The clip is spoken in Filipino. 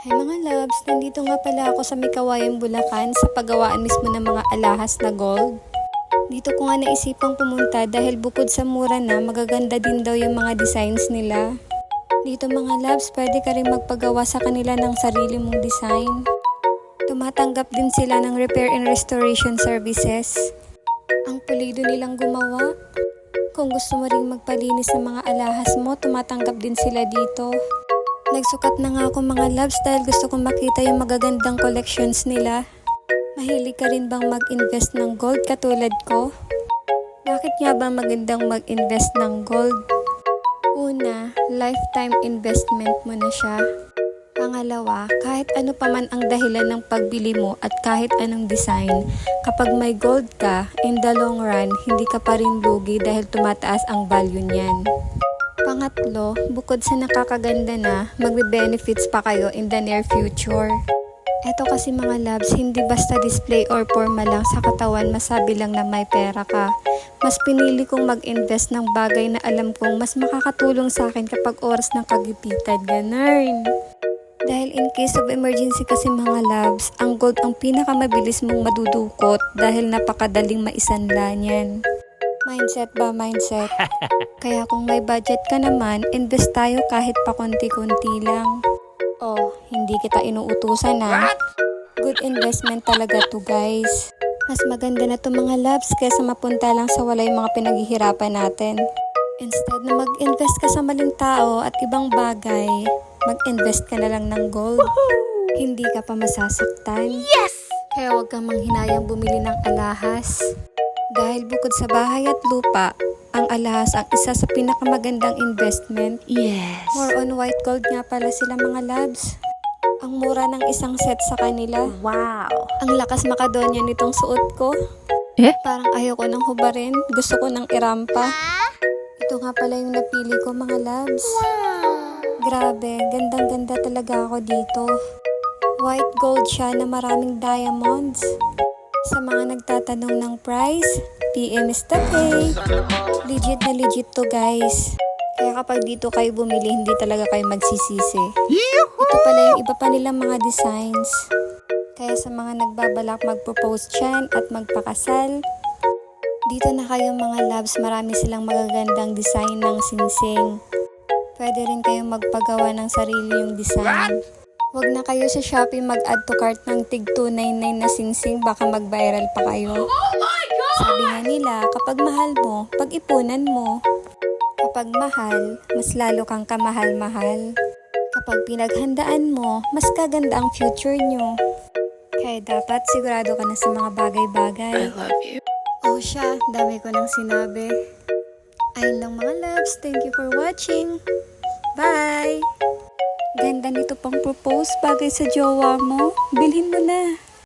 Hey mga loves, nandito nga pala ako sa may Kawayan, Bulacan sa paggawaan mismo ng mga alahas na gold. Dito ko nga naisipang pumunta dahil bukod sa mura na, magaganda din daw yung mga designs nila. Dito mga loves, pwede ka rin magpagawa sa kanila ng sarili mong design. Tumatanggap din sila ng repair and restoration services. Ang pulido nilang gumawa. Kung gusto mo ring magpalinis sa mga alahas mo, tumatanggap din sila dito. Nagsukat na nga ako mga loves dahil gusto kong makita yung magagandang collections nila. Mahilig ka rin bang mag-invest ng gold katulad ko? Bakit nga ba magandang mag-invest ng gold? Una, lifetime investment mo na siya. Pangalawa, kahit ano pa man ang dahilan ng pagbili mo at kahit anong design, kapag may gold ka, in the long run, hindi ka pa rin lugi dahil tumataas ang value niyan. Pangatlo, bukod sa nakakaganda na, magbe-benefits pa kayo in the near future. Eto kasi mga loves, hindi basta display or forma lang sa katawan masabi lang na may pera ka. Mas pinili kong mag-invest ng bagay na alam kong mas makakatulong sa akin kapag oras ng kagipitan. Ganun. Dahil in case of emergency kasi mga loves, ang gold ang pinakamabilis mong madudukot dahil napakadaling maisanla niyan. Mindset ba? Mindset. Kaya kung may budget ka naman, invest tayo kahit pa konti-konti lang. Oh, hindi kita inuutusan na. Good investment talaga to guys. Mas maganda na to mga loves kaysa mapunta lang sa wala yung mga pinaghihirapan natin. Instead na mag-invest ka sa maling tao at ibang bagay, mag-invest ka na lang ng gold. Hindi ka pa masasaktan. Yes! Kaya huwag kang manghinayang bumili ng alahas. Dahil bukod sa bahay at lupa, ang alahas ang isa sa pinakamagandang investment. Yes! More on white gold nga pala sila mga loves. Ang mura ng isang set sa kanila. Wow! Ang lakas makadonya nitong suot ko. Parang ayoko nang hubarin. Gusto ko nang irampa. Ito nga pala yung napili ko mga loves. Grabe, gandang-ganda talaga ako dito. White gold siya na maraming diamonds. Sa mga nagtatanong ng price, PM is the pay. Legit na legit to guys. Kaya kapag dito kayo bumili, hindi talaga kayo magsisisi. Ito pala yung iba pa nilang mga designs. Kaya sa mga nagbabalak mag-propose dyan at magpakasal, dito na kayo mga loves, marami silang magagandang design ng singsing. Pwede rin kayong magpagawa ng sarili yung design. Huwag na kayo sa Shopee mag-add to cart ng tig 299 na singsing, baka mag-viral pa kayo. Oh my God! Sabi nga nila, kapag mahal mo, pag-ipunan mo. Kapag mahal, mas lalo kang kamahal-mahal. Kapag pinaghandaan mo, mas kaganda ang future nyo. Kaya dapat sigurado ka na sa mga bagay-bagay. I love you. Oh siya, dami ko nang sinabi. Ayun lang mga loves, thank you for watching. Bye! Ganda nito pang propose bagay sa jowa mo. Bilhin mo na.